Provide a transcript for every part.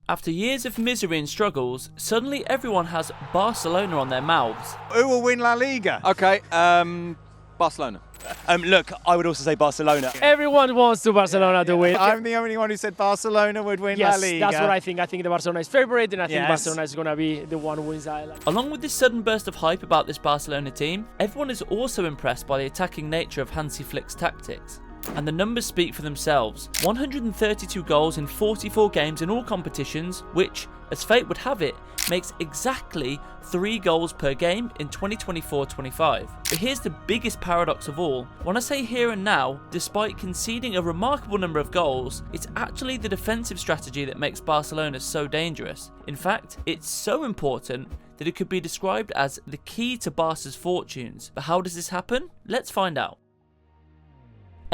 After years of misery and struggles, suddenly everyone has Barcelona on their mouths. Who will win La Liga? Okay, Barcelona. Look, I would also say Barcelona. Everyone wants to Barcelona to win. I'm the only one who said Barcelona would win Yes, La Liga. that's what I think. I think the Barcelona is favorite, and I think Yes. Barcelona is going to be the one who wins that. Along with this sudden burst of hype about this Barcelona team, everyone is also impressed by the attacking nature of Hansi Flick's tactics. And the numbers speak for themselves. 132 goals in 44 games in all competitions, which, as fate would have it, makes exactly 3 goals per game in 2024-25. But here's the biggest paradox of all. When I say here and now, despite conceding a remarkable number of goals, it's actually the defensive strategy that makes Barcelona so dangerous. In fact, it's so important that it could be described as the key to Barca's fortunes. But how does this happen? Let's find out.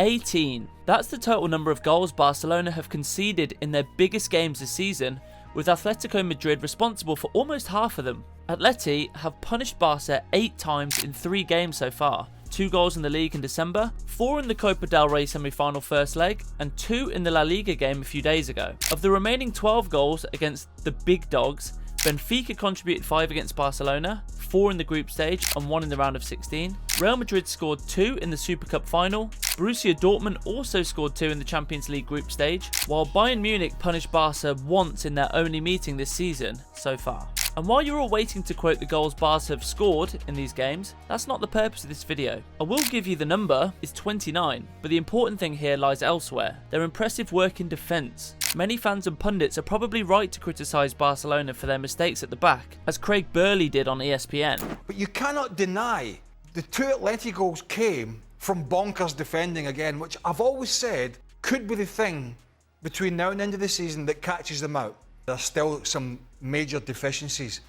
18. That's the total number of goals Barcelona have conceded in their biggest games this season, with Atletico Madrid responsible for almost half of them. Atleti have punished Barca 8 times in 3 games so far. 2 goals in the league in December, 4 in the Copa del Rey semi-final first leg, and 2 in the La Liga game a few days ago. Of the remaining 12 goals against the big dogs, Benfica contributed 5 against Barcelona, 4 in the group stage and 1 in the round of 16. Real Madrid scored 2 in the Super Cup final. Borussia Dortmund also scored 2 in the Champions League group stage, while Bayern Munich punished Barca once in their only meeting this season so far. And while you're all waiting to quote the goals Barca have scored in these games, that's not the purpose of this video. I will give you the number, it's 29, but the important thing here lies elsewhere. Their impressive work in defence. Many fans and pundits are probably right to criticise Barcelona for their mistakes at the back, as Craig Burley did on ESPN. But you cannot deny the 2 Atleti goals came from bonkers defending again, which I've always said could be the thing between now and the end of the season that catches them out. There's still some major deficiencies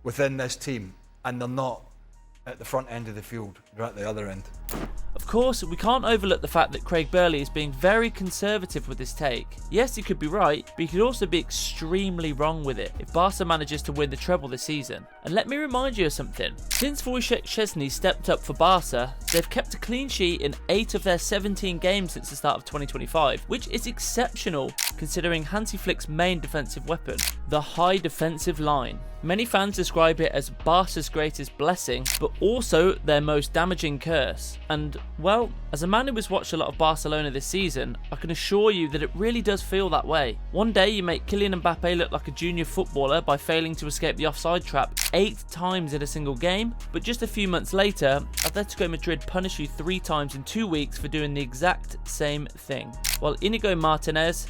within this team, and they're not at the front end of the field, they're at the other end. Of course, we can't overlook the fact that Craig Burley is being very conservative with this take. Yes, he could be right, but he could also be extremely wrong with it if Barca manages to win the treble this season. And let me remind you of something. Since Wojciech Szczesny stepped up for Barca, they've kept a clean sheet in 8 of their 17 games since the start of 2025, which is exceptional considering Hansi Flick's main defensive weapon, the high defensive line. Many fans describe it as Barca's greatest blessing, but also their most damaging curse. And, well, as a man who has watched a lot of Barcelona this season, I can assure you that it really does feel that way. One day you make Kylian Mbappe look like a junior footballer by failing to escape the offside trap 8 times in a single game, but just a few months later, Atletico Madrid punish you 3 times in 2 weeks for doing the exact same thing. While Inigo, Martinez,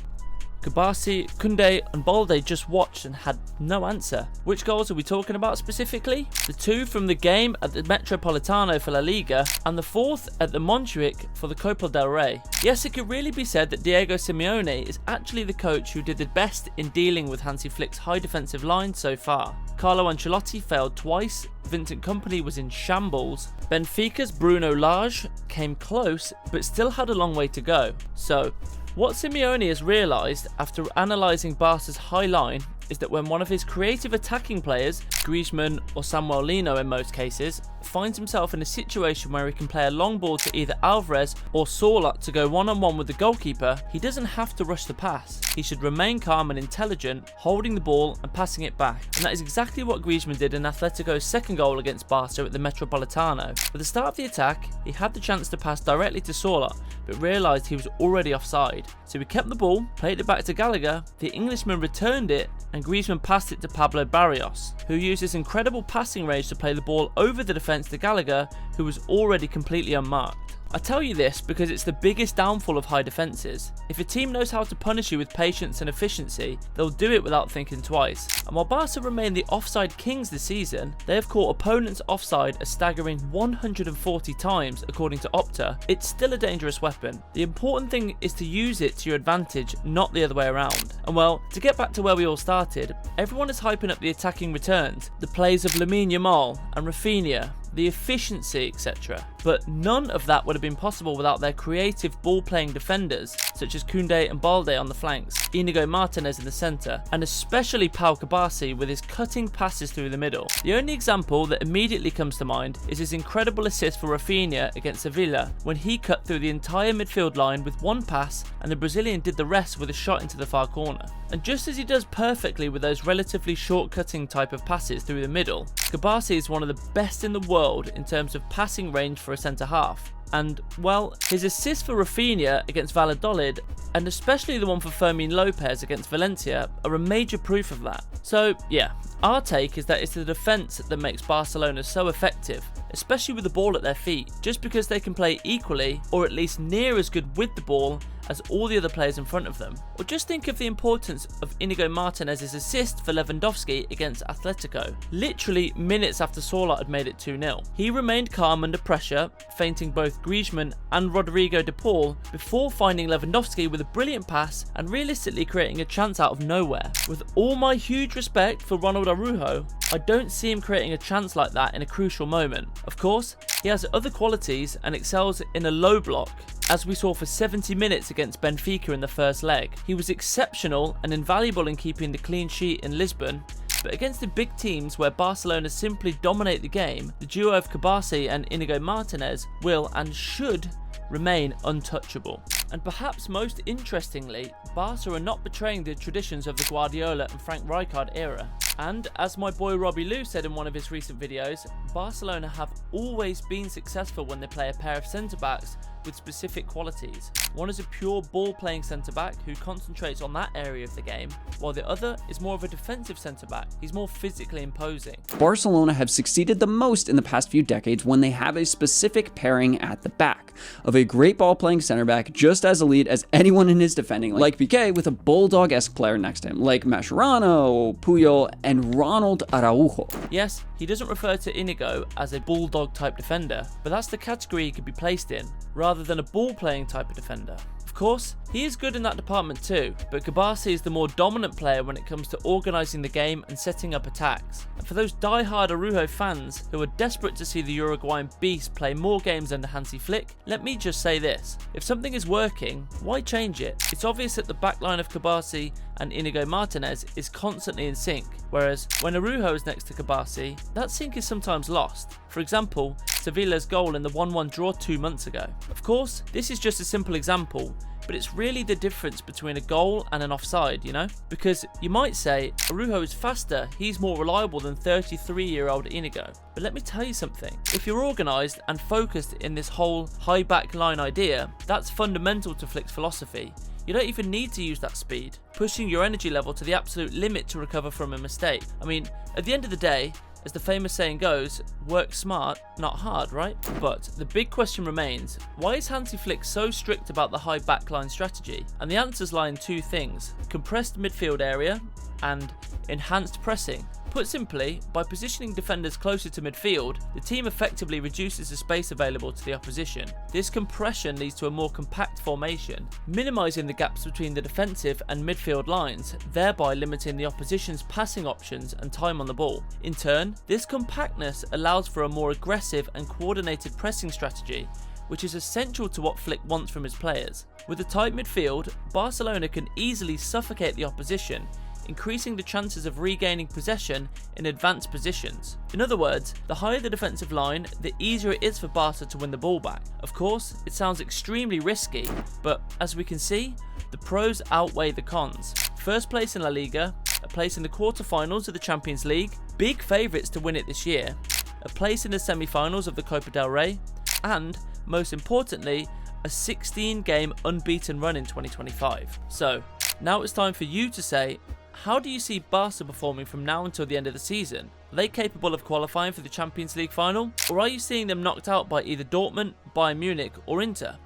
Cubarsi, Koundé and Balde just watched and had no answer. Which goals are we talking about specifically? The 2 from the game at the Metropolitano for La Liga and the 4th at the Montjuic for the Copa del Rey. Yes, it could really be said that Diego Simeone is actually the coach who did the best in dealing with Hansi Flick's high defensive line so far. Carlo Ancelotti failed twice, Vincent Kompany was in shambles, Benfica's Bruno Lage came close but still had a long way to go. So, what Simeone has realised after analysing Barca's high line is that when one of his creative attacking players, Griezmann or Samuel Lino in most cases, finds himself in a situation where he can play a long ball to either Alvarez or Sola to go one-on-one with the goalkeeper, he doesn't have to rush the pass. He should remain calm and intelligent, holding the ball and passing it back. And that is exactly what Griezmann did in Atletico's second goal against Barca at the Metropolitano. At the start of the attack, he had the chance to pass directly to Sola, but realised he was already offside. So he kept the ball, played it back to Gallagher, the Englishman returned it, and Griezmann passed it to Pablo Barrios, who used his incredible passing range to play the ball over the defence to Gallagher, who was already completely unmarked. I tell you this because it's the biggest downfall of high defences. If a team knows how to punish you with patience and efficiency, they'll do it without thinking twice. And while Barca remain the offside kings this season, they have caught opponents offside a staggering 140 times according to Opta. It's still a dangerous weapon. The important thing is to use it to your advantage, not the other way around. And well, to get back to where we all started, everyone is hyping up the attacking returns, the plays of Lamine Yamal and Rafinha, the efficiency, etc. But none of that would have been possible without their creative ball-playing defenders, such as Koundé and Balde on the flanks, Inigo Martinez in the centre, and especially Pau Cubarsi with his cutting passes through the middle. The only example that immediately comes to mind is his incredible assist for Rafinha against Sevilla, when he cut through the entire midfield line with one pass and the Brazilian did the rest with a shot into the far corner. And just as he does perfectly with those relatively short-cutting type of passes through the middle, Cubarsi is one of the best in the world in terms of passing range for a centre-half. And, well, his assist for Rafinha against Valladolid, and especially the one for Fermin Lopez against Valencia, are a major proof of that. So, yeah, our take is that it's the defence that makes Barcelona so effective, especially with the ball at their feet, just because they can play equally, or at least near as good with the ball, as all the other players in front of them. Or just think of the importance of Inigo Martinez's assist for Lewandowski against Atletico, literally minutes after Solar had made it 2-0. He remained calm under pressure, feinting both Griezmann and Rodrigo de Paul before finding Lewandowski with a brilliant pass and realistically creating a chance out of nowhere. With all my huge respect for Ronald Araujo, I don't see him creating a chance like that in a crucial moment. Of course, he has other qualities and excels in a low block, as we saw for 70 minutes against Benfica in the first leg. He was exceptional and invaluable in keeping the clean sheet in Lisbon, but against the big teams where Barcelona simply dominate the game, the duo of Cubarsi and Inigo Martinez will and should remain untouchable. And perhaps most interestingly, Barca are not betraying the traditions of the Guardiola and Frank Rijkaard era. And as my boy Robbie Lou said in one of his recent videos, Barcelona have always been successful when they play a pair of centre-backs with specific qualities. One is a pure ball-playing centre-back who concentrates on that area of the game, while the other is more of a defensive centre-back. He's more physically imposing. Barcelona have succeeded the most in the past few decades when they have a specific pairing at the back of a great ball-playing centre-back just as elite as anyone in his defending, like Piqué, with a bulldog-esque player next to him, like Mascherano, Puyol, and Ronald Araujo. Yes, he doesn't refer to Inigo as a bulldog-type defender, but that's the category he could be placed in, rather than a ball-playing type of defender. Of course, he is good in that department too, but Cubarsi is the more dominant player when it comes to organising the game and setting up attacks. And for those die-hard Araujo fans who are desperate to see the Uruguayan beast play more games under Hansi Flick, let me just say this: if something is working, why change it? It's obvious that the backline of Cubarsi and Inigo Martinez is constantly in sync, whereas when Araujo is next to Cubarsi, that sync is sometimes lost. For example, Sevilla's goal in the 1-1 draw 2 months ago. Of course, this is just a simple example, but it's really the difference between a goal and an offside, you know? Because you might say, Araujo is faster, he's more reliable than 33-year-old Inigo. But let me tell you something, if you're organised and focused in this whole high back line idea, that's fundamental to Flick's philosophy. You don't even need to use that speed, pushing your energy level to the absolute limit to recover from a mistake. I mean, at the end of the day, as the famous saying goes, work smart, not hard, right? But the big question remains, why is Hansi Flick so strict about the high backline strategy? And the answers lie in two things: compressed midfield area and enhanced pressing. Put simply, by positioning defenders closer to midfield, the team effectively reduces the space available to the opposition. This compression leads to a more compact formation, minimising the gaps between the defensive and midfield lines, thereby limiting the opposition's passing options and time on the ball. In turn, this compactness allows for a more aggressive and coordinated pressing strategy, which is essential to what Flick wants from his players. With a tight midfield, Barcelona can easily suffocate the opposition, increasing the chances of regaining possession in advanced positions. In other words, the higher the defensive line, the easier it is for Barca to win the ball back. Of course, it sounds extremely risky, but as we can see, the pros outweigh the cons. First place in La Liga, a place in the quarter-finals of the Champions League, big favourites to win it this year, a place in the semi-finals of the Copa del Rey, and, most importantly, a 16-game unbeaten run in 2025. So, now it's time for you to say, how do you see Barca performing from now until the end of the season? Are they capable of qualifying for the Champions League final? Or are you seeing them knocked out by either Dortmund, Bayern Munich or Inter?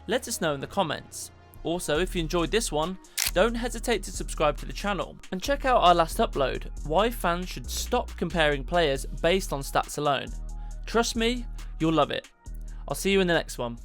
Let us know in the comments. Also, if you enjoyed this one, don't hesitate to subscribe to the channel. And check out our last upload, why fans should stop comparing players based on stats alone. Trust me, you'll love it. I'll see you in the next one.